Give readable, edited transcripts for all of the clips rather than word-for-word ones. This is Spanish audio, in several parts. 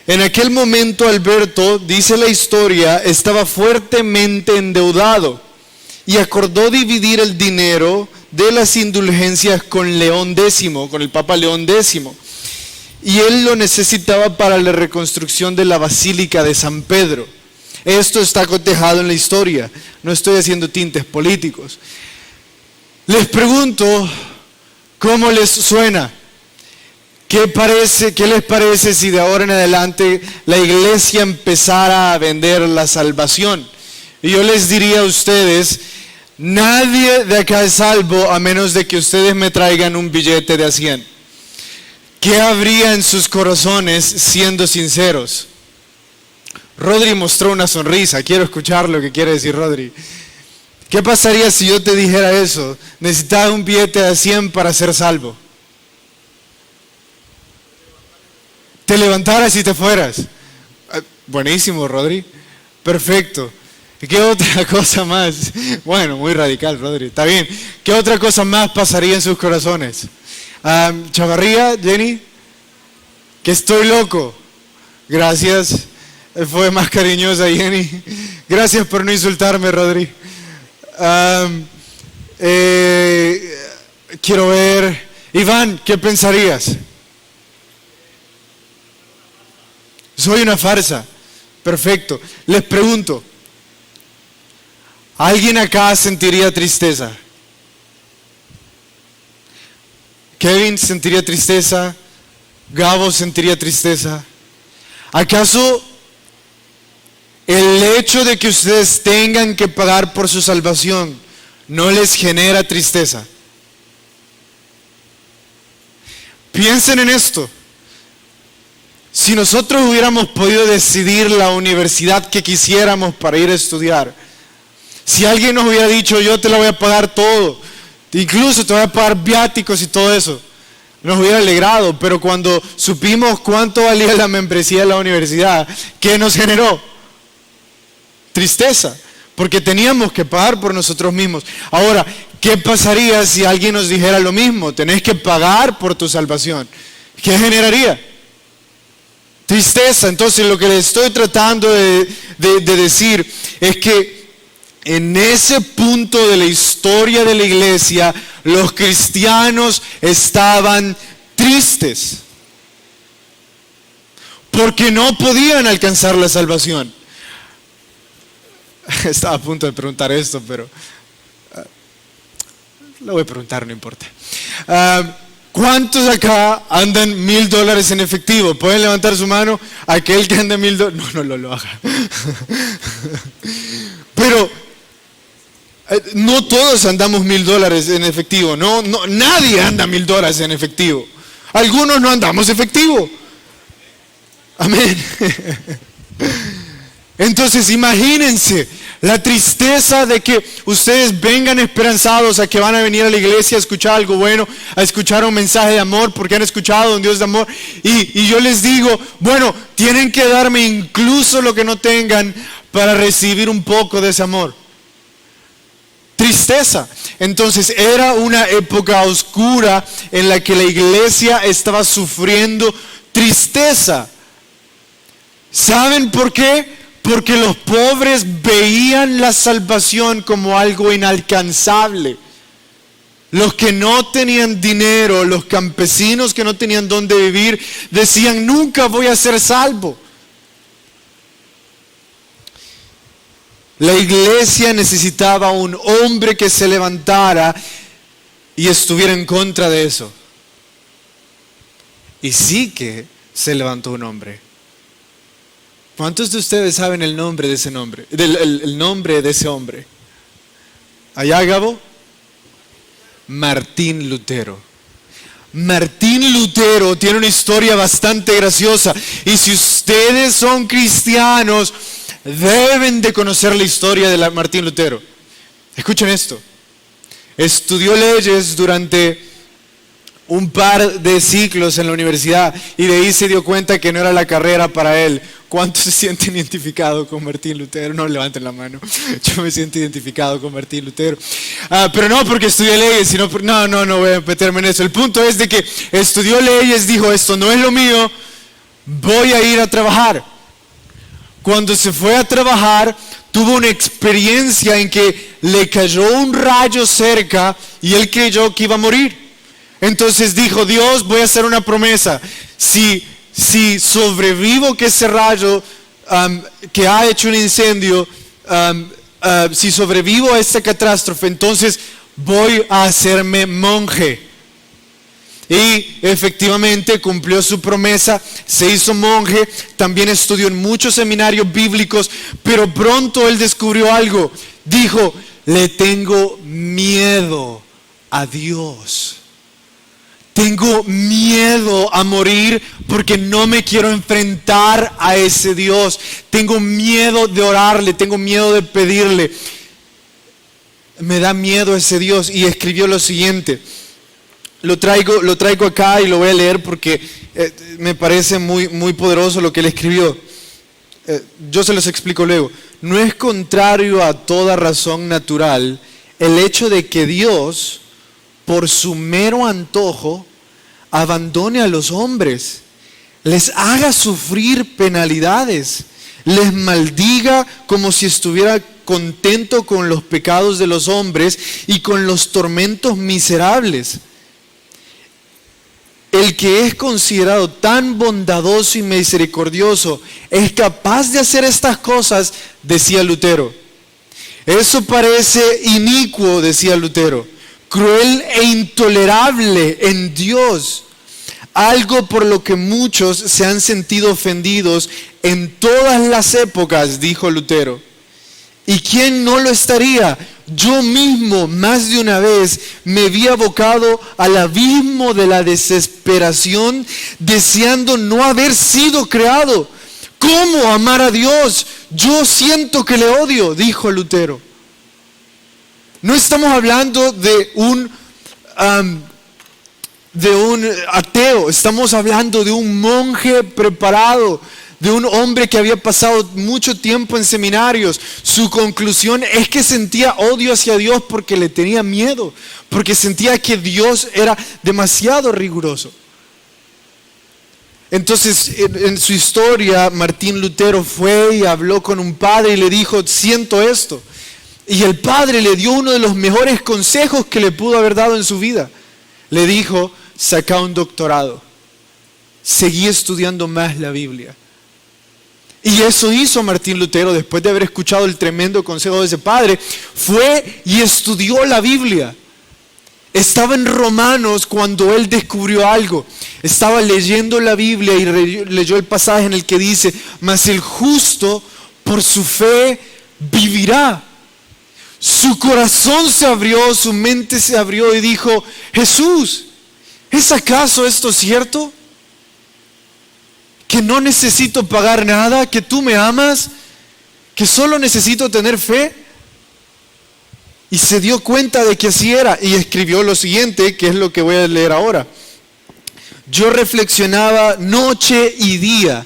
En aquel momento Alberto, dice la historia, estaba fuertemente endeudado y acordó dividir el dinero de las indulgencias con León X, con el Papa León X. Y él lo necesitaba para la reconstrucción de la Basílica de San Pedro. Esto está cotejado en la historia, no estoy haciendo tintes políticos. Les pregunto, ¿cómo les suena? ¿Qué les parece si de ahora en adelante la iglesia empezara a vender la salvación? Y yo les diría a ustedes, nadie de acá es salvo a menos de que ustedes me traigan un billete de a 100. ¿Qué habría en sus corazones siendo sinceros? Rodri mostró una sonrisa, quiero escuchar lo que quiere decir Rodri. ¿Qué pasaría si yo te dijera eso? Necesitaba un billete de a 100 para ser salvo. Te levantaras y te fueras. Buenísimo, Rodri. Perfecto. ¿Qué otra cosa más? Bueno, muy radical, Rodri. Está bien. ¿Qué otra cosa más pasaría en sus corazones? Chavarría, Jenny. Que estoy loco. Gracias. Fue más cariñosa, Jenny. Gracias por no insultarme, Rodri. Quiero ver. Iván, ¿qué pensarías? Soy una farsa. Perfecto. Les pregunto, ¿alguien acá sentiría tristeza? ¿Kevin sentiría tristeza? ¿Gabo sentiría tristeza? ¿Acaso el hecho de que ustedes tengan que pagar por su salvación no les genera tristeza? Piensen en esto. Si nosotros hubiéramos podido decidir la universidad que quisiéramos para ir a estudiar, si alguien nos hubiera dicho, yo te la voy a pagar todo, incluso te voy a pagar viáticos y todo eso, nos hubiera alegrado. Pero cuando supimos cuánto valía la membresía de la universidad, ¿qué nos generó? Tristeza, porque teníamos que pagar por nosotros mismos. Ahora, ¿qué pasaría si alguien nos dijera lo mismo? Tenés que pagar por tu salvación. ¿Qué generaría? Tristeza. Entonces lo que les estoy tratando de decir es que en ese punto de la historia de la iglesia, los cristianos estaban tristes porque no podían alcanzar la salvación. Estaba a punto de preguntar esto, pero lo voy a preguntar, no importa. ¿Cuántos acá andan $1,000 en efectivo? ¿Pueden levantar su mano? Aquel que anda $1,000. No lo haga. Pero no todos andamos $1,000 en efectivo. No, nadie anda $1,000 en efectivo. Algunos no andamos efectivo. Amén. Entonces imagínense la tristeza de que ustedes vengan esperanzados a que van a venir a la iglesia a escuchar algo bueno, a escuchar un mensaje de amor, porque han escuchado a un Dios de amor. Y yo les digo, bueno, tienen que darme incluso lo que no tengan para recibir un poco de ese amor. Tristeza. Entonces era una época oscura en la que la iglesia estaba sufriendo tristeza. ¿Saben por qué? Porque los pobres veían la salvación como algo inalcanzable. Los que no tenían dinero, los campesinos que no tenían dónde vivir, decían, nunca voy a ser salvo. La iglesia necesitaba un hombre que se levantara y estuviera en contra de eso. Y sí que se levantó un hombre. ¿Cuántos de ustedes saben el nombre de ese nombre? El nombre de ese hombre. ¿Allá, Gabo? Martín Lutero. Martín Lutero tiene una historia bastante graciosa. Y si ustedes son cristianos, deben de conocer la historia de Martín Lutero. Escuchen esto. Estudió leyes durante un par de ciclos en la universidad y de ahí se dio cuenta que no era la carrera para él. ¿Cuántos se sienten identificados con Martín Lutero? No levanten la mano. Yo me siento identificado con Martín Lutero. Pero no porque estudié leyes, sino no voy a meterme en eso. El punto es de que estudió leyes, dijo, esto no es lo mío, voy a ir a trabajar. Cuando se fue a trabajar, tuvo una experiencia en que le cayó un rayo cerca y él creyó que iba a morir. Entonces dijo, Dios, voy a hacer una promesa. Si sobrevivo que ese rayo que ha hecho un incendio, si sobrevivo a esta catástrofe, entonces voy a hacerme monje. Y efectivamente cumplió su promesa, se hizo monje, también estudió en muchos seminarios bíblicos, pero pronto él descubrió algo. Dijo, le tengo miedo a Dios. Tengo miedo a morir porque no me quiero enfrentar a ese Dios. Tengo miedo de orarle, tengo miedo de pedirle. Me da miedo ese Dios. Y escribió lo siguiente. Lo traigo acá y lo voy a leer porque me parece muy, muy poderoso lo que él escribió. Yo se los explico luego. No es contrario a toda razón natural el hecho de que Dios, por su mero antojo, abandone a los hombres, les haga sufrir penalidades, les maldiga como si estuviera contento con los pecados de los hombres y con los tormentos miserables. El que es considerado tan bondadoso y misericordioso es capaz de hacer estas cosas, decía Lutero. Eso parece inicuo, decía Lutero, cruel e intolerable en Dios, algo por lo que muchos se han sentido ofendidos en todas las épocas, dijo Lutero. ¿Y quién no lo estaría? Yo mismo más de una vez me vi abocado al abismo de la desesperación, deseando no haber sido creado. ¿Cómo amar a Dios? Yo siento que le odio, dijo Lutero. No estamos hablando de un ateo, estamos hablando de un monje preparado, de un hombre que había pasado mucho tiempo en seminarios. Su conclusión es que sentía odio hacia Dios porque le tenía miedo, porque sentía que Dios era demasiado riguroso. Entonces, en su historia, Martín Lutero fue y habló con un padre y le dijo, siento esto. Y el padre le dio uno de los mejores consejos que le pudo haber dado en su vida. Le dijo, saca un doctorado, seguí estudiando más la Biblia. Y eso hizo Martín Lutero después de haber escuchado el tremendo consejo de ese padre. Fue y estudió la Biblia. Estaba en Romanos cuando él descubrió algo. Estaba leyendo la Biblia y leyó el pasaje en el que dice, mas el justo por su fe vivirá. Su corazón se abrió, su mente se abrió y dijo, Jesús, ¿es acaso esto cierto? Que no necesito pagar nada, que tú me amas, que solo necesito tener fe. Y se dio cuenta de que así era y escribió lo siguiente, que es lo que voy a leer ahora. Yo reflexionaba noche y día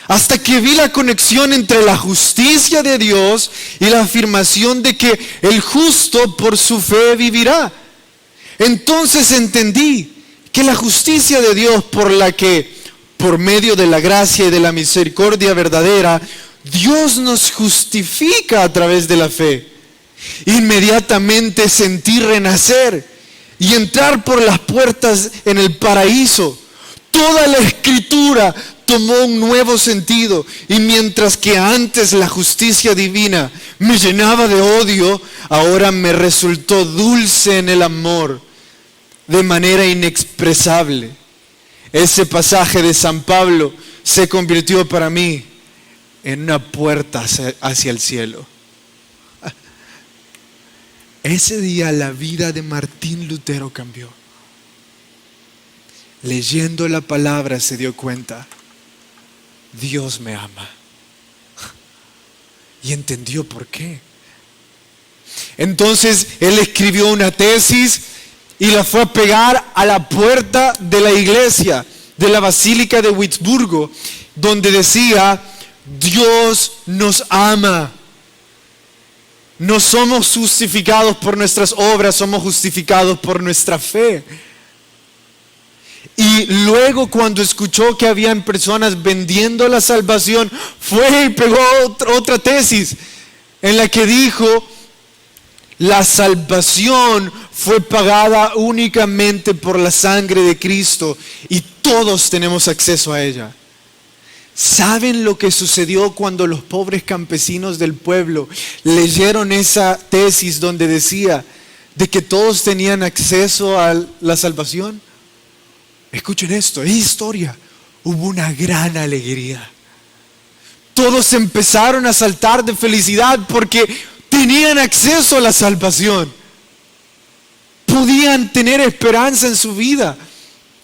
hasta que vi la conexión entre la justicia de Dios y la afirmación de que el justo por su fe vivirá. Entonces entendí que la justicia de Dios por la que por medio de la gracia y de la misericordia verdadera, Dios nos justifica a través de la fe. Inmediatamente sentí renacer y entrar por las puertas en el paraíso. Toda la escritura tomó un nuevo sentido y mientras que antes la justicia divina me llenaba de odio, ahora me resultó dulce en el amor de manera inexpresable. Ese pasaje de San Pablo se convirtió para mí en una puerta hacia el cielo. Ese día la vida de Martín Lutero cambió. Leyendo la palabra se dio cuenta, Dios me ama. Y entendió por qué. Entonces él escribió una tesis y la fue a pegar a la puerta de la iglesia, de la Basílica de Wurzburgo, donde decía, Dios nos ama. No somos justificados por nuestras obras, somos justificados por nuestra fe. Y luego cuando escuchó que habían personas vendiendo la salvación, fue y pegó otra tesis en la que dijo: la salvación fue pagada únicamente por la sangre de Cristo y todos tenemos acceso a ella. ¿Saben lo que sucedió cuando los pobres campesinos del pueblo leyeron esa tesis donde decía de que todos tenían acceso a la salvación? Escuchen esto, es historia. Hubo una gran alegría. Todos empezaron a saltar de felicidad porque tenían acceso a la salvación. Podían tener esperanza en su vida.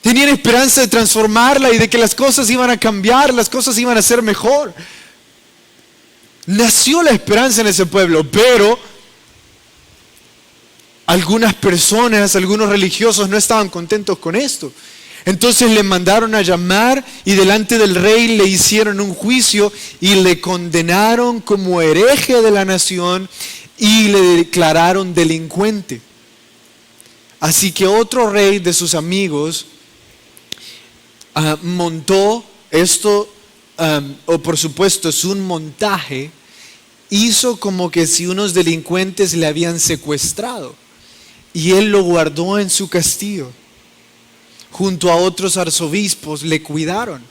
Tenían esperanza de transformarla y de que las cosas iban a cambiar, las cosas iban a ser mejor. Nació la esperanza en ese pueblo, pero algunas personas, algunos religiosos no estaban contentos con esto. Entonces le mandaron a llamar y delante del rey le hicieron un juicio y le condenaron como hereje de la nación y le declararon delincuente. Así que otro rey de sus amigos montó esto, o por supuesto es un montaje, hizo como que si unos delincuentes le habían secuestrado y él lo guardó en su castillo. Junto a otros arzobispos le cuidaron.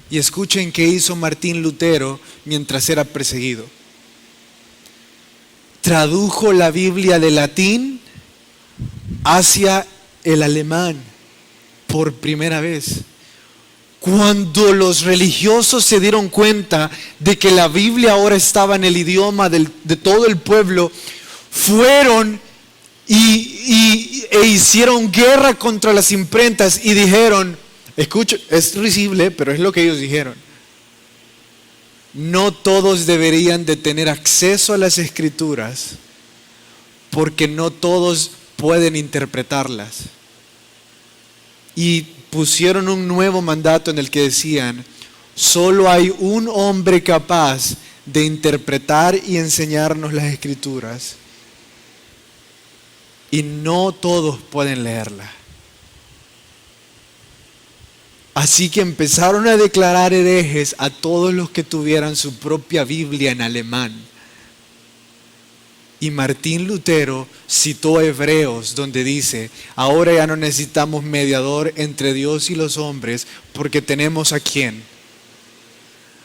Y escuchen qué hizo Martín Lutero mientras era perseguido. Tradujo la Biblia de latín hacia el alemán por primera vez. Cuando los religiosos se dieron cuenta de que la Biblia ahora estaba en el idioma de todo el pueblo, fueron e hicieron guerra contra las imprentas y dijeron, escuchen, es risible, pero es lo que ellos dijeron: no todos deberían de tener acceso a las escrituras porque no todos pueden interpretarlas. Y pusieron un nuevo mandato en el que decían: solo hay un hombre capaz de interpretar y enseñarnos las escrituras. Y no todos pueden leerla. Así que empezaron a declarar herejes a todos los que tuvieran su propia Biblia en alemán. Y Martín Lutero citó a Hebreos donde dice: ahora ya no necesitamos mediador entre Dios y los hombres, porque tenemos ¿a quién?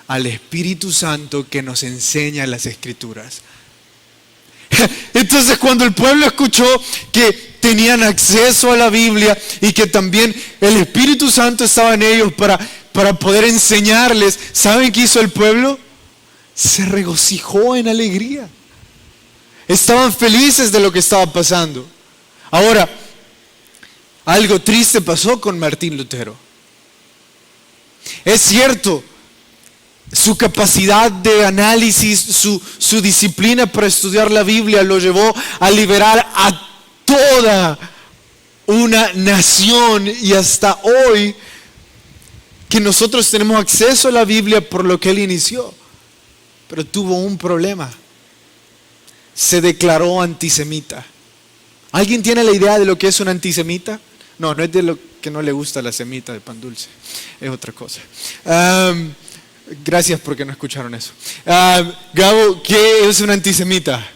Al Espíritu Santo que nos enseña las Escrituras. Entonces cuando el pueblo escuchó que tenían acceso a la Biblia y que también el Espíritu Santo estaba en ellos para poder enseñarles, ¿saben qué hizo el pueblo? Se regocijó en alegría. Estaban felices de lo que estaba pasando. Ahora, algo triste pasó con Martín Lutero. Es cierto, su capacidad de análisis, su disciplina para estudiar la Biblia lo llevó a liberar a toda una nación, y hasta hoy que nosotros tenemos acceso a la Biblia por lo que él inició. Pero tuvo un problema: se declaró antisemita. ¿Alguien tiene la idea de lo que es un antisemita? No, no es de lo que no le gusta la semita de pan dulce, es otra cosa. Gracias porque no escucharon eso. Gabo, ¿qué es un antisemita?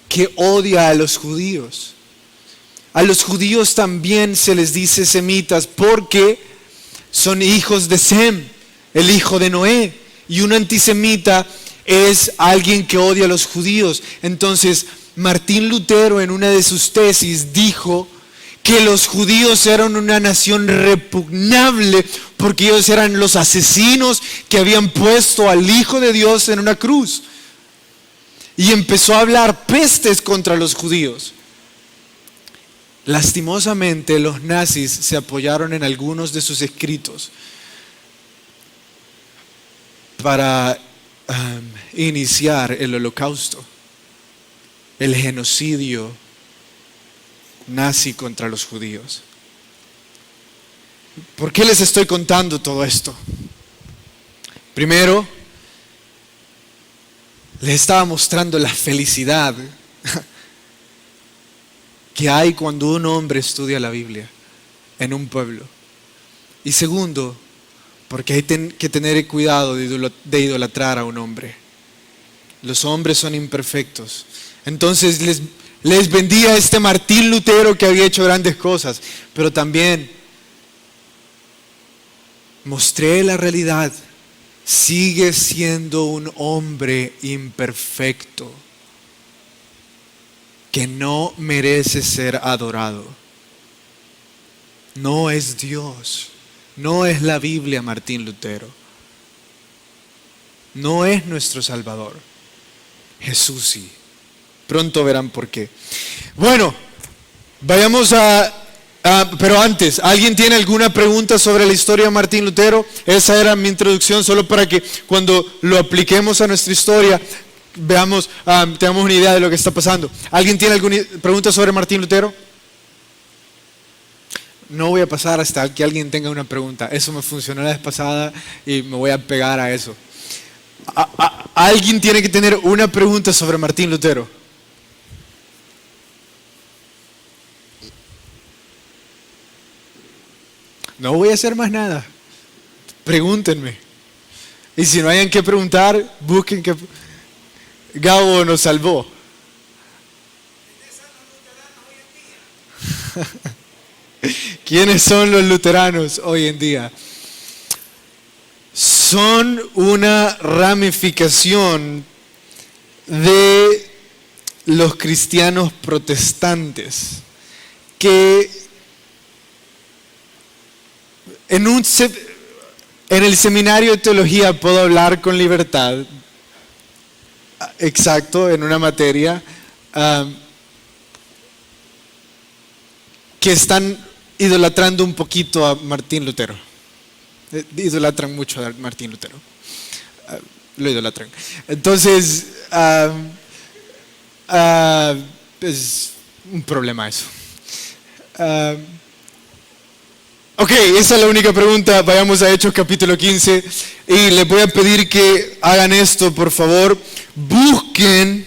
Que odia a los judíos. A los judíos también se les dice semitas porque son hijos de Sem, el hijo de Noé. Y un antisemita es alguien que odia a los judíos. Entonces, Martín Lutero en una de sus tesis dijo que los judíos eran una nación repugnable porque ellos eran los asesinos que habían puesto al Hijo de Dios en una cruz. Y empezó a hablar pestes contra los judíos. Lastimosamente, los nazis se apoyaron en algunos de sus escritos para iniciar el holocausto, el genocidio nazi contra los judíos. ¿Por qué les estoy contando todo esto? Primero, les estaba mostrando la felicidad que hay cuando un hombre estudia la Biblia en un pueblo. Y segundo, porque hay que tener cuidado de idolatrar a un hombre. Los hombres son imperfectos. Entonces les vendía este Martín Lutero que había hecho grandes cosas, pero también mostré la realidad. Sigue siendo un hombre imperfecto que no merece ser adorado. No es Dios, no es la Biblia Martín Lutero, no es nuestro Salvador. Jesús sí. Pronto verán por qué. Bueno, vayamos pero antes, ¿alguien tiene alguna pregunta sobre la historia de Martín Lutero? Esa era mi introducción, solo para que cuando lo apliquemos a nuestra historia veamos, tengamos una idea de lo que está pasando. ¿Alguien tiene alguna pregunta sobre Martín Lutero? No voy a pasar hasta que alguien tenga una pregunta. Eso me funcionó la vez pasada y me voy a pegar a eso. ¿Alguien tiene que tener una pregunta sobre Martín Lutero? No voy a hacer más nada. Pregúntenme. Y si no hayan que preguntar, busquen que Gabo nos salvó. ¿Quiénes son los luteranos hoy en día? Son una ramificación de los cristianos protestantes que en el seminario de teología puedo hablar con libertad, exacto, en una materia que están idolatrando un poquito a Martín Lutero. Idolatran mucho a Martín Lutero. Lo idolatran. Entonces, es un problema eso. Ok, esa es la única pregunta. Vayamos a Hechos capítulo 15 y les voy a pedir que hagan esto, por favor. Busquen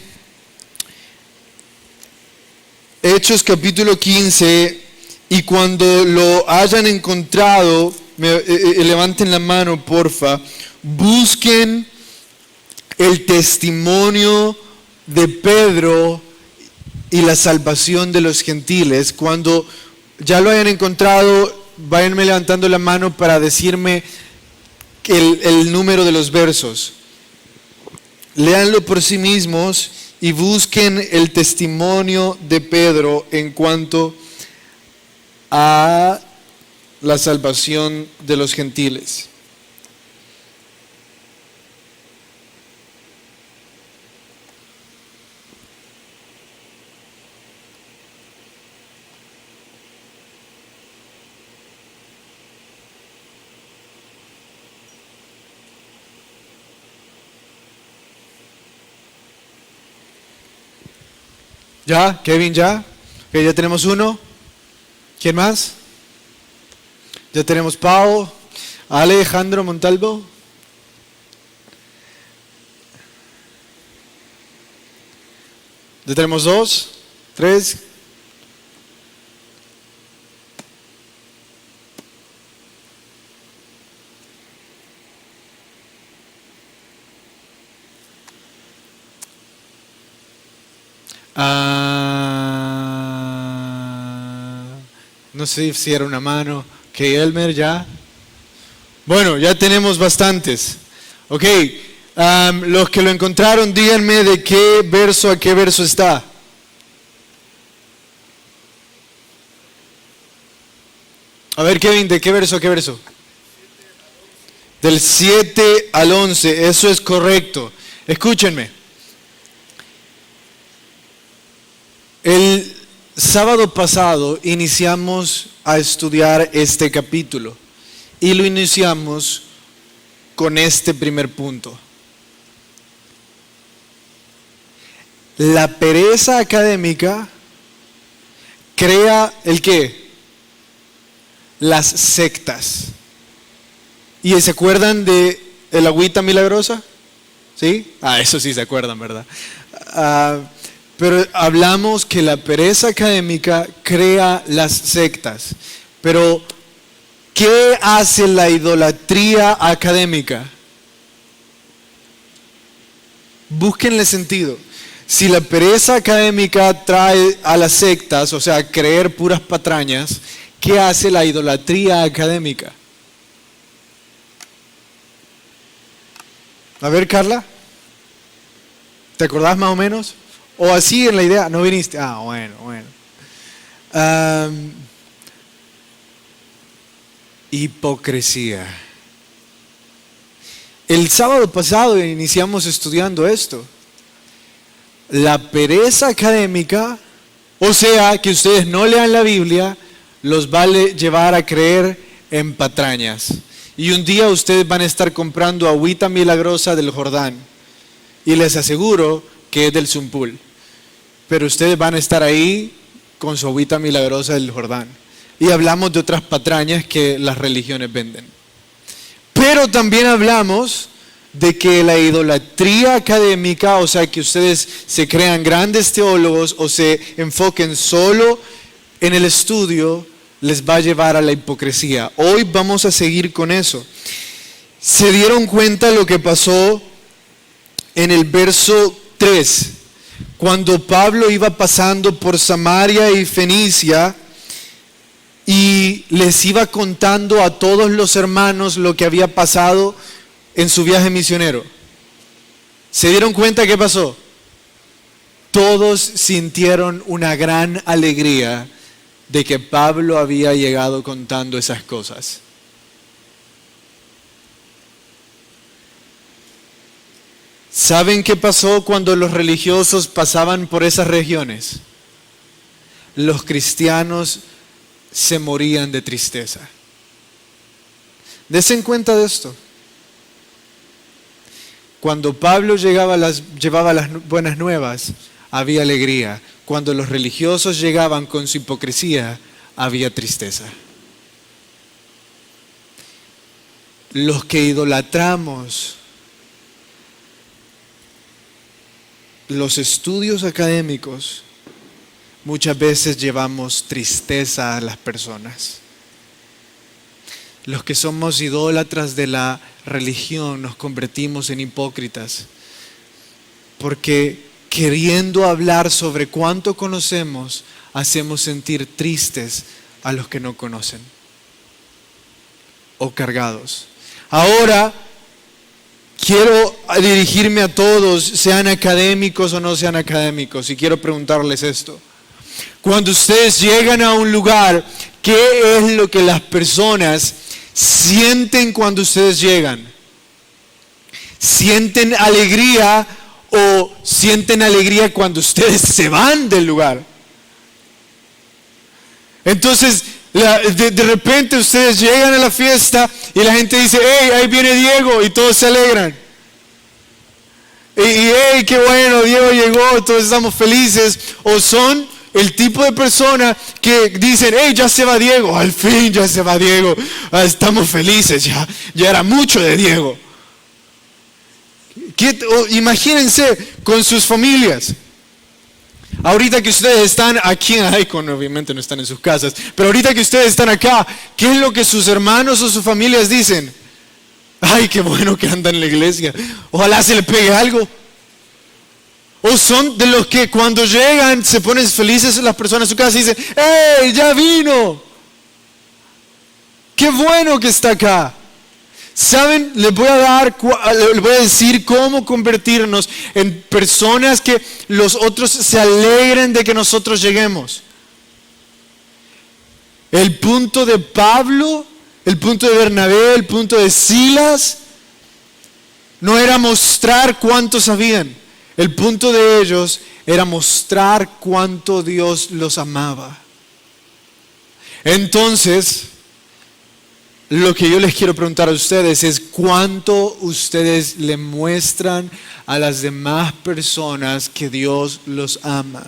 Hechos capítulo 15 y cuando lo hayan encontrado, levanten la mano, porfa. Busquen el testimonio de Pedro y la salvación de los gentiles. Cuando ya lo hayan encontrado, váyanme levantando la mano para decirme el número de los versos. Léanlo por sí mismos y busquen el testimonio de Pedro en cuanto a la salvación de los gentiles. ¿Ya? ¿Kevin ya? Okay, ya tenemos uno. ¿Quién más? Ya tenemos Pau, Alejandro Montalvo. Ya tenemos 2, 3. No sé si era una mano. Que Elmer ya. Bueno, ya tenemos bastantes. Ok, los que lo encontraron, díganme de qué verso a qué verso está. A ver, Kevin, ¿de qué verso a qué verso? Del 7 al 11, eso es correcto. Escúchenme. El sábado pasado iniciamos a estudiar este capítulo y lo iniciamos con este primer punto. La pereza académica crea ¿el qué? Las sectas. ¿Y se acuerdan de el agüita milagrosa? ¿Sí? Eso sí se acuerdan, ¿verdad? Pero hablamos que la pereza académica crea las sectas. Pero, ¿qué hace la idolatría académica? Búsquenle sentido. Si la pereza académica trae a las sectas, o sea, creer puras patrañas, ¿qué hace la idolatría académica? A ver, Carla, ¿te acordás más o menos? O así en la idea, ¿no viniste? Bueno. Hipocresía. El sábado pasado iniciamos estudiando esto. La pereza académica, o sea, que ustedes no lean la Biblia, los va a llevar a creer en patrañas. Y un día ustedes van a estar comprando agüita milagrosa del Jordán. Y les aseguro que es del Zumpul. Pero ustedes van a estar ahí con su agüita milagrosa del Jordán. Y hablamos de otras patrañas que las religiones venden. Pero también hablamos de que la idolatría académica, o sea, que ustedes se crean grandes teólogos o se enfoquen solo en el estudio, les va a llevar a la hipocresía. Hoy vamos a seguir con eso. ¿Se dieron cuenta lo que pasó en el verso 3? Cuando Pablo iba pasando por Samaria y Fenicia y les iba contando a todos los hermanos lo que había pasado en su viaje misionero. ¿Se dieron cuenta qué pasó? Todos sintieron una gran alegría de que Pablo había llegado contando esas cosas. ¿Saben qué pasó cuando los religiosos pasaban por esas regiones? Los cristianos se morían de tristeza. Desen cuenta de esto. Cuando Pablo llevaba las buenas nuevas, había alegría. Cuando los religiosos llegaban con su hipocresía, había tristeza. Los que idolatramos los estudios académicos, muchas veces llevamos tristeza a las personas. Los que somos idólatras de la religión nos convertimos en hipócritas, porque queriendo hablar sobre cuánto conocemos, hacemos sentir tristes a los que no conocen o cargados. Ahora, quiero dirigirme a todos, sean académicos o no sean académicos, y quiero preguntarles esto. Cuando ustedes llegan a un lugar, ¿qué es lo que las personas sienten cuando ustedes llegan? ¿Sienten alegría o sienten alegría cuando ustedes se van del lugar? Entonces, de repente ustedes llegan a la fiesta y la gente dice, hey, ahí viene Diego, y todos se alegran. Y hey, qué bueno, Diego llegó, todos estamos felices. O son el tipo de persona que dicen, hey, ya se va Diego, al fin ya se va Diego, estamos felices, ya era mucho de Diego. Imagínense con sus familias. Ahorita que ustedes están aquí en Icon, obviamente no están en sus casas, pero ahorita que ustedes están acá, ¿qué es lo que sus hermanos o sus familias dicen? Ay, qué bueno que andan en la iglesia, ojalá se le pegue algo. O son de los que cuando llegan se ponen felices las personas en su casa y dicen, ¡hey, ya vino! ¡Qué bueno que está acá! ¿Saben? Les voy a decir cómo convertirnos en personas que los otros se alegren de que nosotros lleguemos. El punto de Pablo, el punto de Bernabé, el punto de Silas, no era mostrar cuántos sabían. El punto de ellos era mostrar cuánto Dios los amaba. Entonces, lo que yo les quiero preguntar a ustedes es cuánto ustedes le muestran a las demás personas que Dios los ama.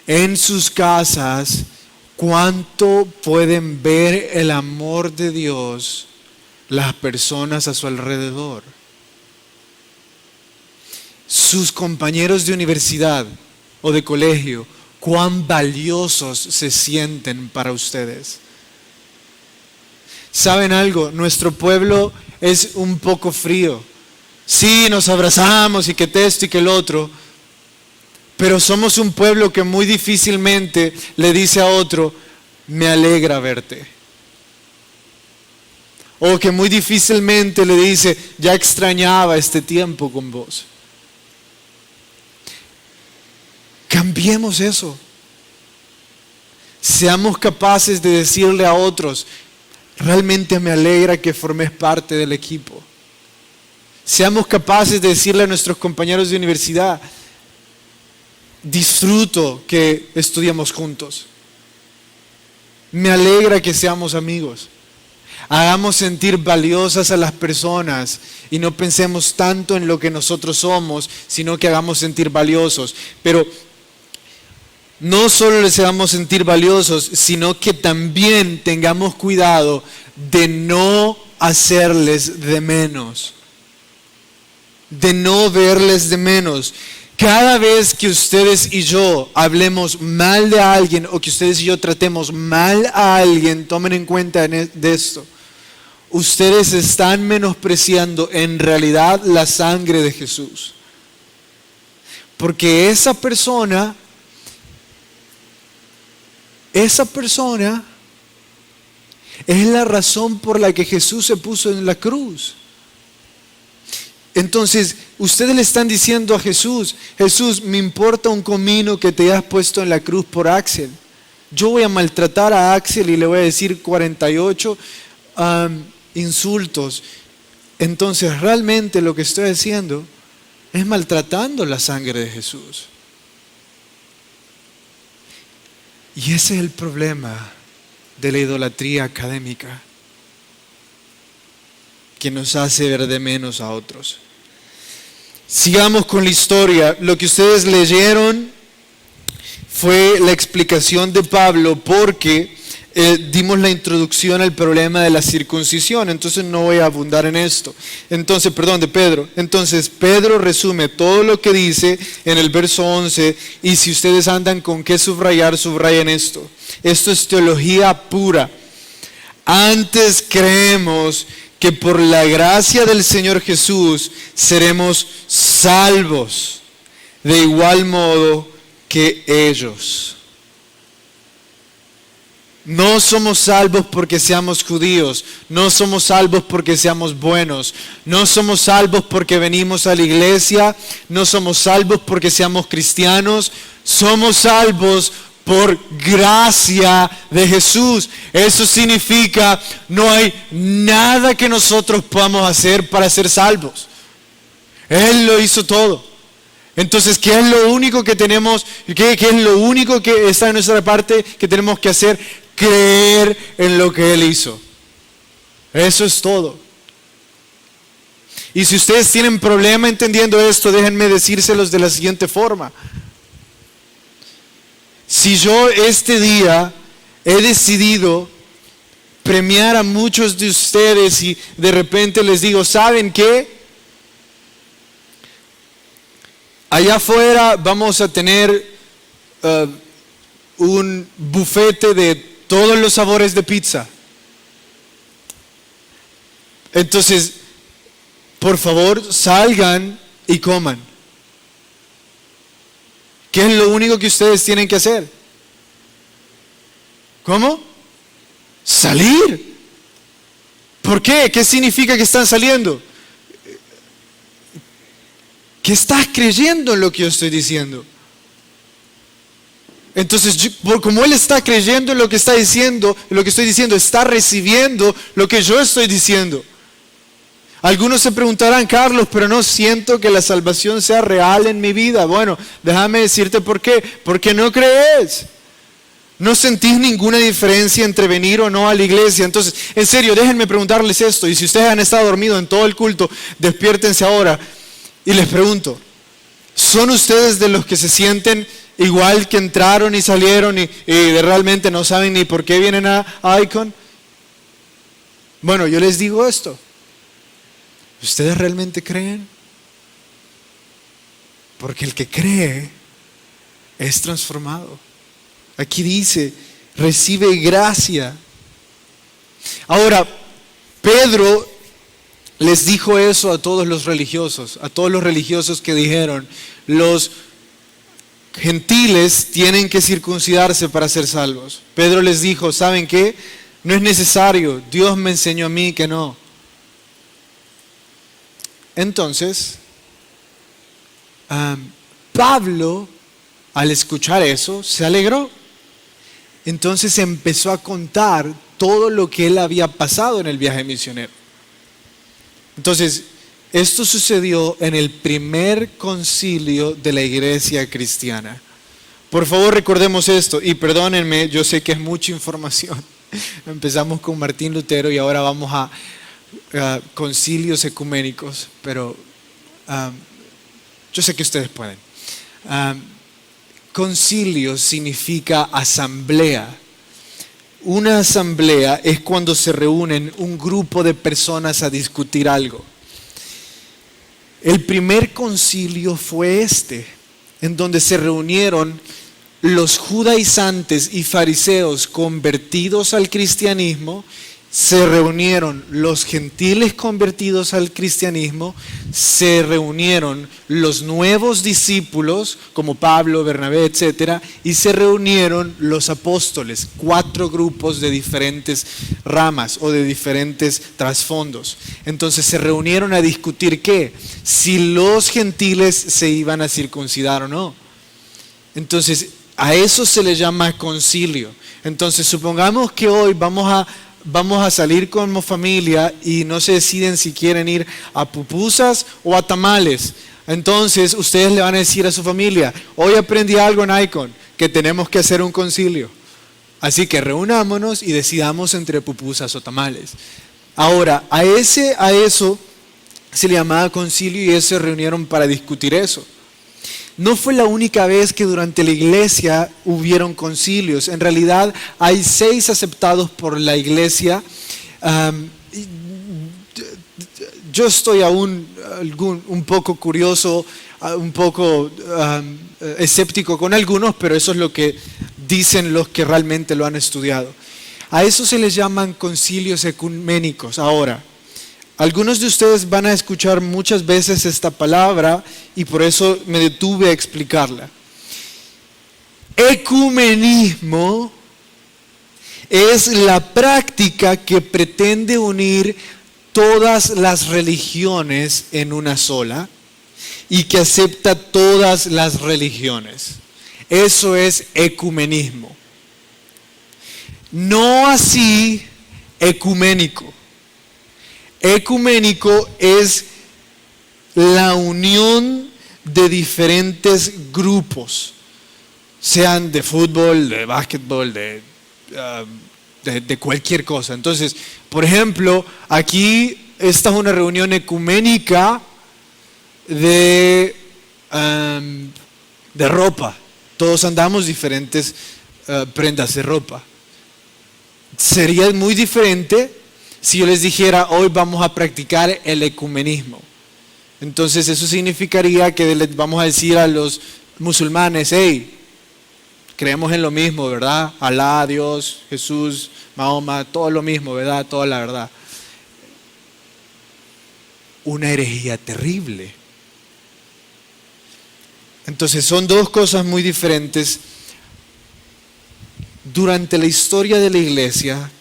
En sus casas, cuánto pueden ver el amor de Dios las personas a su alrededor. sus compañeros de universidad o de colegio, cuán valiosos se sienten para ustedes. ¿Saben algo? Nuestro pueblo es un poco frío. Sí, nos abrazamos y que esto y que el otro, pero somos un pueblo que muy difícilmente le dice a otro, me alegra verte. O que muy difícilmente le dice, ya extrañaba este tiempo con vos. Cambiemos eso. Seamos capaces de decirle a otros, realmente me alegra que formes parte del equipo. Seamos capaces de decirle a nuestros compañeros de universidad, disfruto que estudiamos juntos. Me alegra que seamos amigos. Hagamos sentir valiosas a las personas y no pensemos tanto en lo que nosotros somos, sino que hagamos sentir valiosos. Pero no solo les hagamos sentir valiosos, sino que también tengamos cuidado de no hacerles de menos, de no verles de menos. Cada vez que ustedes y yo hablemos mal de alguien o que ustedes y yo tratemos mal a alguien, tomen en cuenta de esto. Ustedes están menospreciando en realidad la sangre de Jesús. Porque esa persona es la razón por la que Jesús se puso en la cruz. Entonces, ustedes le están diciendo a Jesús, Jesús, me importa un comino que te hayas puesto en la cruz por Axel. Yo voy a maltratar a Axel y le voy a decir 48 insultos. Entonces, realmente lo que estoy haciendo es maltratando la sangre de Jesús. Y ese es el problema de la idolatría académica, que nos hace ver de menos a otros. Sigamos con la historia. Lo que ustedes leyeron fue la explicación de Pablo porque dimos la introducción al problema de la circuncisión, entonces no voy a abundar en esto. Entonces, perdón, de Pedro. Entonces, Pedro resume todo lo que dice en el verso 11 y si ustedes andan con qué subrayar, subrayen esto. Esto es teología pura. Antes creemos que por la gracia del Señor Jesús seremos salvos de igual modo que ellos. No somos salvos porque seamos judíos, no somos salvos porque seamos buenos, no somos salvos porque venimos a la iglesia, no somos salvos porque seamos cristianos, somos salvos por gracia de Jesús. Eso significa no hay nada que nosotros podamos hacer para ser salvos. Él lo hizo todo. Entonces, ¿qué es lo único que tenemos? ¿Qué es lo único que está en nuestra parte que tenemos que hacer? Creer en lo que Él hizo. Eso es todo. Y si ustedes tienen problema entendiendo esto, déjenme decírselos de la siguiente forma. Si yo este día he decidido premiar a muchos de ustedes y de repente les digo, ¿saben qué? Allá afuera vamos a tener un bufete de todos los sabores de pizza. Entonces, por favor, salgan y coman. ¿Qué es lo único que ustedes tienen que hacer? ¿Cómo? Salir. ¿Por qué? ¿Qué significa que están saliendo? ¿Qué estás creyendo en lo que yo estoy diciendo? Entonces, como él está creyendo en lo que está diciendo, en lo que estoy diciendo, está recibiendo lo que yo estoy diciendo. Algunos se preguntarán, Carlos, pero no siento que la salvación sea real en mi vida. Bueno, déjame decirte por qué. Porque no crees. No sentís ninguna diferencia entre venir o no a la iglesia. Entonces, en serio, déjenme preguntarles esto. Y si ustedes han estado dormidos en todo el culto, despiértense ahora. Y les pregunto, ¿son ustedes de los que se sienten igual que entraron y salieron y realmente no saben ni por qué vienen a Icon? Bueno, yo les digo esto. ¿Ustedes realmente creen? Porque el que cree es transformado. Aquí dice, recibe gracia. Ahora, Pedro les dijo eso a todos los religiosos que dijeron, los gentiles tienen que circuncidarse para ser salvos. Pedro les dijo, ¿saben qué? No es necesario, Dios me enseñó a mí que no. Entonces, Pablo, al escuchar eso, se alegró. Entonces empezó a contar todo lo que él había pasado en el viaje misionero. Entonces, esto sucedió en el primer concilio de la iglesia cristiana. Por favor, recordemos esto y perdónenme, yo sé que es mucha información. Empezamos con Martín Lutero y ahora vamos a concilios ecuménicos, pero yo sé que ustedes pueden. Concilio significa asamblea. Una asamblea es cuando se reúnen un grupo de personas a discutir algo. El primer concilio fue en donde se reunieron los judaizantes y fariseos convertidos al cristianismo, se reunieron los gentiles convertidos al cristianismo, se reunieron los nuevos discípulos como Pablo, Bernabé, etcétera, y se reunieron los apóstoles, 4 grupos de diferentes ramas o de diferentes trasfondos. Entonces se reunieron a discutir ¿qué? Si los gentiles se iban a circuncidar o no. Entonces a eso se le llama concilio. Entonces supongamos que hoy vamos a salir como familia y no se deciden si quieren ir a pupusas o a tamales. Entonces ustedes le van a decir a su familia, hoy aprendí algo en Icon, que tenemos que hacer un concilio. Así que reunámonos y decidamos entre pupusas o tamales. Ahora, a eso se le llamaba concilio y ellos se reunieron para discutir eso. No fue la única vez que durante la iglesia hubieron concilios. En realidad hay 6 aceptados por la iglesia. Yo estoy aún un poco curioso, un poco escéptico con algunos, pero eso es lo que dicen los que realmente lo han estudiado. A eso se les llaman concilios ecuménicos. Ahora, algunos de ustedes van a escuchar muchas veces esta palabra y por eso me detuve a explicarla. Ecumenismo es la práctica que pretende unir todas las religiones en una sola y que acepta todas las religiones. Eso es ecumenismo. No así ecuménico. Ecuménico es la unión de diferentes grupos, sean de fútbol, de básquetbol, de cualquier cosa. Entonces, por ejemplo, aquí esta es una reunión ecuménica de ropa. Todos andamos diferentes prendas de ropa. Sería muy diferente si yo les dijera, hoy vamos a practicar el ecumenismo. Entonces eso significaría que les vamos a decir a los musulmanes, hey, creemos en lo mismo, ¿verdad? Alá, Dios, Jesús, Mahoma, todo lo mismo, ¿verdad? Toda la verdad. Una herejía terrible. Entonces son 2 cosas muy diferentes. Durante la historia de la iglesia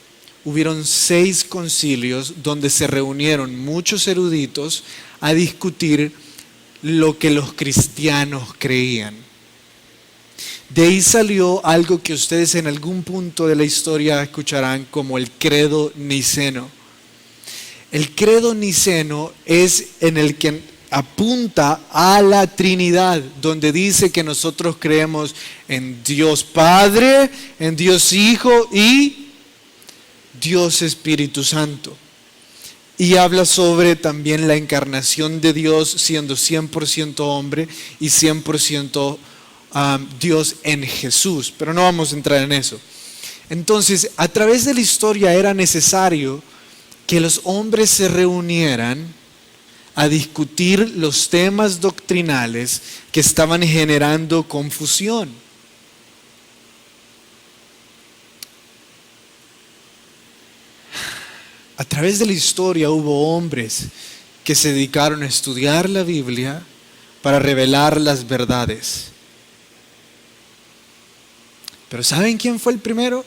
hubieron 6 concilios donde se reunieron muchos eruditos a discutir lo que los cristianos creían. De ahí salió algo que ustedes en algún punto de la historia escucharán como el credo niceno. El credo niceno es en el que apunta a la Trinidad, donde dice que nosotros creemos en Dios Padre, en Dios Hijo y Dios Espíritu Santo. Y habla sobre también la encarnación de Dios siendo 100% hombre y 100% Dios en Jesús. Pero no vamos a entrar en eso. Entonces, a través de la historia era necesario que los hombres se reunieran a discutir los temas doctrinales que estaban generando confusión. A través de la historia hubo hombres que se dedicaron a estudiar la Biblia para revelar las verdades. Pero ¿saben quién fue el primero?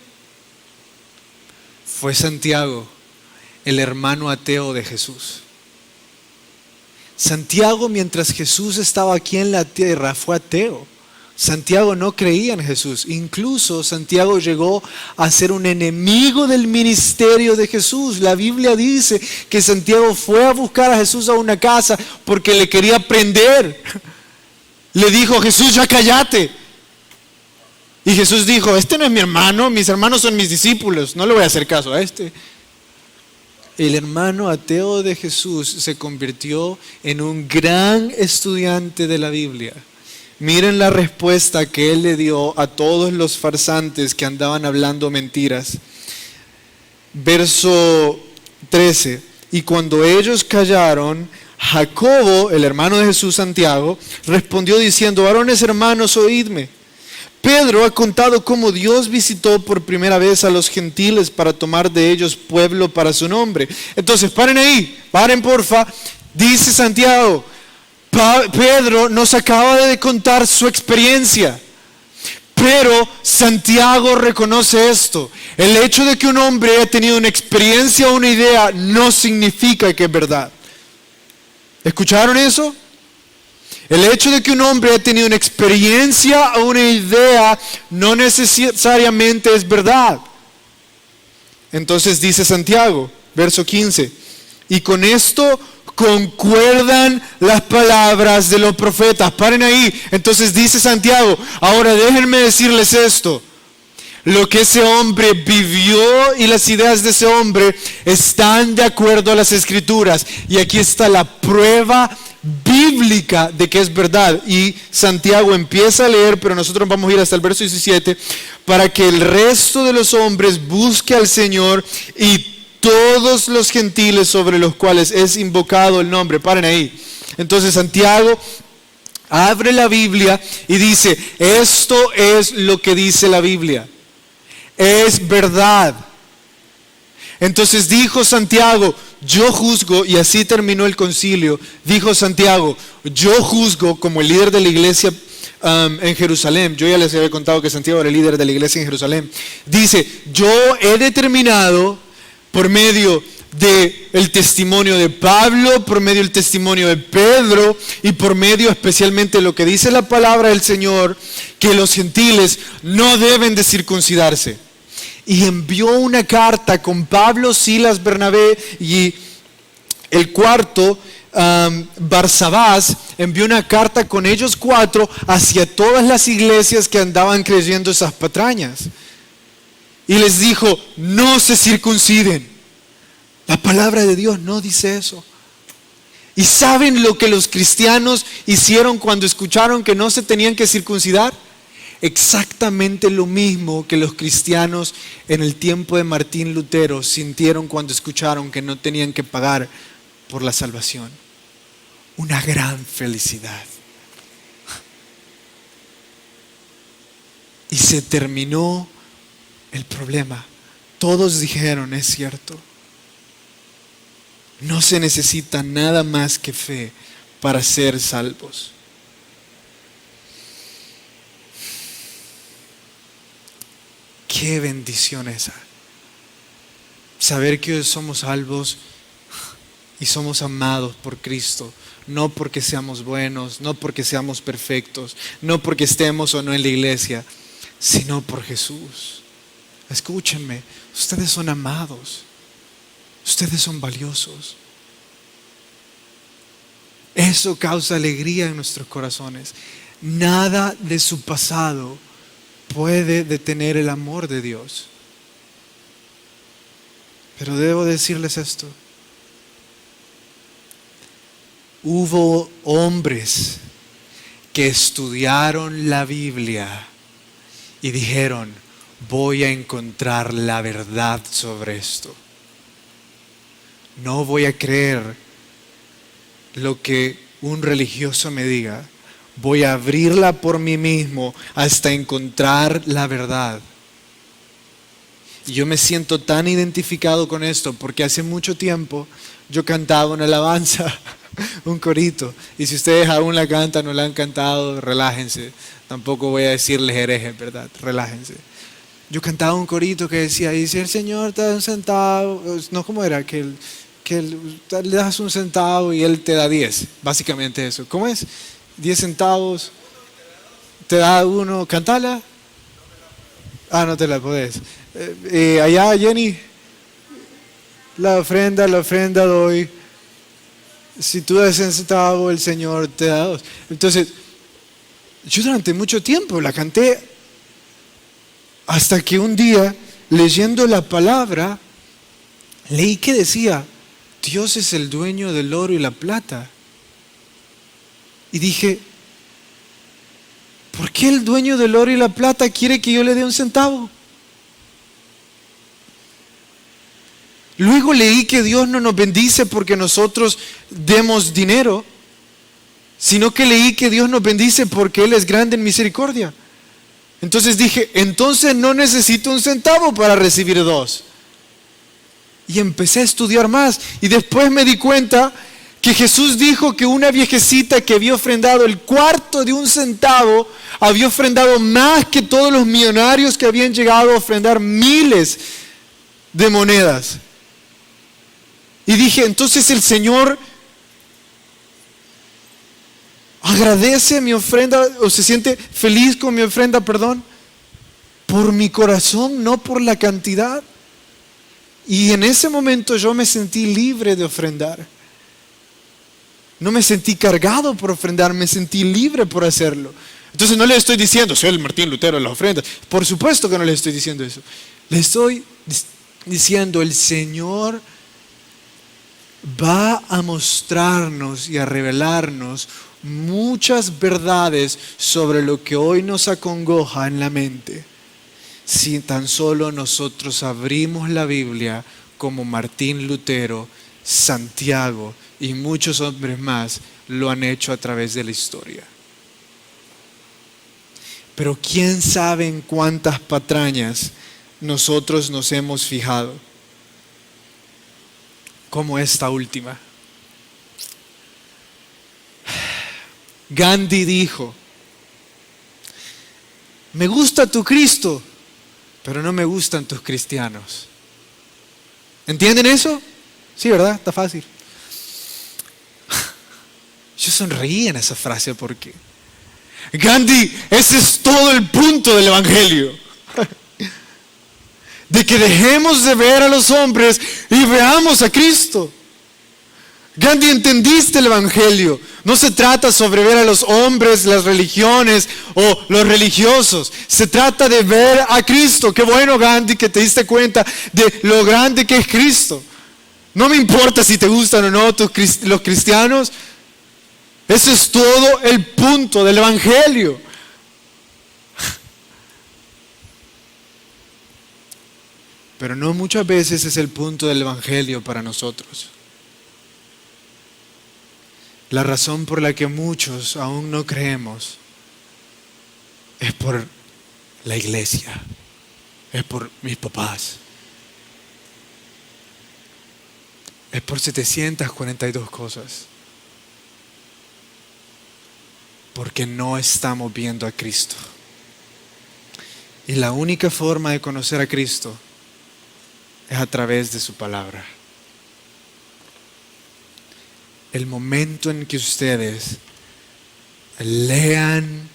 Fue Santiago, el hermano ateo de Jesús. Santiago, mientras Jesús estaba aquí en la tierra, fue ateo. Santiago no creía en Jesús. Incluso Santiago llegó a ser un enemigo del ministerio de Jesús. La Biblia dice que Santiago fue a buscar a Jesús a una casa porque le quería prender. Le dijo: Jesús, ya cállate. Y Jesús dijo: este no es mi hermano, mis hermanos son mis discípulos, no le voy a hacer caso a este. El hermano ateo de Jesús se convirtió en un gran estudiante de la Biblia. Miren la respuesta que él le dio a todos los farsantes que andaban hablando mentiras. Verso 13: y cuando ellos callaron, Jacobo, el hermano de Jesús, Santiago, respondió diciendo: varones hermanos, oídme. Pedro ha contado cómo Dios visitó por primera vez a los gentiles para tomar de ellos pueblo para su nombre. Entonces, paren porfa. Dice Santiago, Pedro nos acaba de contar su experiencia. Pero Santiago reconoce esto: el hecho de que un hombre haya tenido una experiencia o una idea no significa que es verdad. ¿Escucharon eso? El hecho de que un hombre haya tenido una experiencia o una idea no necesariamente es verdad. Entonces dice Santiago, verso 15: y con esto concuerdan las palabras de los profetas. Paren ahí. Entonces dice Santiago: ahora déjenme decirles esto. Lo que ese hombre vivió y las ideas de ese hombre están de acuerdo a las Escrituras. Y aquí está la prueba bíblica de que es verdad. Y Santiago empieza a leer, pero nosotros vamos a ir hasta el verso 17, para que el resto de los hombres busque al Señor y todos los gentiles sobre los cuales es invocado el nombre. Paren ahí. Entonces Santiago abre la Biblia y dice: esto es lo que dice la Biblia. Es verdad. Entonces dijo Santiago: yo juzgo, y así terminó el concilio. Dijo Santiago: yo juzgo, como el líder de la iglesia en Jerusalén. Yo ya les había contado que Santiago era el líder de la iglesia en Jerusalén. Dice: yo he determinado, por medio del testimonio de Pablo, por medio del testimonio de Pedro y por medio especialmente de lo que dice la palabra del Señor, que los gentiles no deben de circuncidarse. Y envió una carta con Pablo, Silas, Bernabé y el cuarto, Barsabás, envió una carta con ellos cuatro hacia todas las iglesias que andaban creyendo esas patrañas. Y les dijo: no se circunciden. La palabra de Dios no dice eso. ¿Y saben lo que los cristianos hicieron cuando escucharon que no se tenían que circuncidar? Exactamente lo mismo que los cristianos en el tiempo de Martín Lutero sintieron cuando escucharon que no tenían que pagar por la salvación. Una gran felicidad. Y se terminó el problema. Todos dijeron: es cierto. No se necesita nada más que fe para ser salvos. Qué bendición esa. Saber que somos salvos y somos amados por Cristo. No porque seamos buenos, no porque seamos perfectos, no porque estemos o no en la iglesia, sino por Jesús. Escúchenme, ustedes son amados. Ustedes son valiosos. Eso causa alegría en nuestros corazones. Nada de su pasado puede detener el amor de Dios. Pero debo decirles esto: hubo hombres que estudiaron la Biblia y dijeron: voy a encontrar la verdad sobre esto. No voy a creer lo que un religioso me diga. Voy a abrirla por mí mismo hasta encontrar la verdad. Y yo me siento tan identificado con esto porque hace mucho tiempo yo cantaba una alabanza, un corito. Y si ustedes aún la cantan o la han cantado, relájense. Tampoco voy a decirles herejes, ¿verdad? Relájense. Yo cantaba un corito que decía, y si el Señor te da un centavo, no, ¿cómo era? Que le das un centavo y Él te da 10. Básicamente eso. ¿Cómo es? 10 centavos, te da uno. Cantala. Ah, no te la podés. Allá, Jenny, la ofrenda doy. Si tú das un centavo, el Señor te da 2. Entonces, yo durante mucho tiempo la canté hasta que un día, leyendo la palabra, leí que decía, Dios es el dueño del oro y la plata. Y dije, ¿por qué el dueño del oro y la plata quiere que yo le dé un centavo? Luego leí que Dios no nos bendice porque nosotros demos dinero, sino que leí que Dios nos bendice porque Él es grande en misericordia. Entonces dije, entonces no necesito un centavo para recibir 2. Y empecé a estudiar más y después me di cuenta que Jesús dijo que una viejecita que había ofrendado el cuarto de un centavo había ofrendado más que todos los millonarios que habían llegado a ofrendar miles de monedas. Y dije, entonces el Señor agradece mi ofrenda o se siente feliz con mi ofrenda, por mi corazón, no por la cantidad. Y en ese momento yo me sentí libre de ofrendar. No me sentí cargado por ofrendar, me sentí libre por hacerlo. Entonces no le estoy diciendo, soy el Martín Lutero de las ofrendas. Por supuesto que no le estoy diciendo eso. Le estoy diciendo, el Señor va a mostrarnos y a revelarnos muchas verdades sobre lo que hoy nos acongoja en la mente. Si tan solo nosotros abrimos la Biblia como Martín Lutero, Santiago y muchos hombres más lo han hecho a través de la historia. Pero quién sabe en cuántas patrañas nosotros nos hemos fijado, como esta última. Gandhi dijo, me gusta tu Cristo, pero no me gustan tus cristianos. ¿Entienden eso? Sí, ¿verdad? Está fácil. Yo sonreí en esa frase porque Gandhi, ese es todo el punto del Evangelio. De que dejemos de ver a los hombres y veamos a Cristo. Gandhi, entendiste el Evangelio. No se trata sobre ver a los hombres, las religiones o los religiosos. Se trata de ver a Cristo. Qué bueno, Gandhi, que te diste cuenta de lo grande que es Cristo. No me importa si te gustan o no los cristianos. Ese es todo el punto del Evangelio. Pero no muchas veces es el punto del Evangelio para nosotros. La razón por la que muchos aún no creemos es por la iglesia, es por mis papás, es por 742 cosas. Porque no estamos viendo a Cristo. Y la única forma de conocer a Cristo es a través de su palabra. El momento en que ustedes lean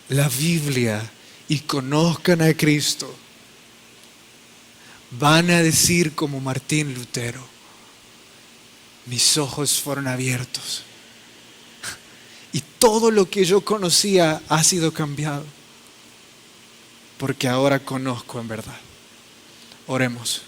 la Biblia y conozcan a Cristo, van a decir como Martín Lutero, mis ojos fueron abiertos y todo lo que yo conocía ha sido cambiado, porque ahora conozco en verdad. Oremos.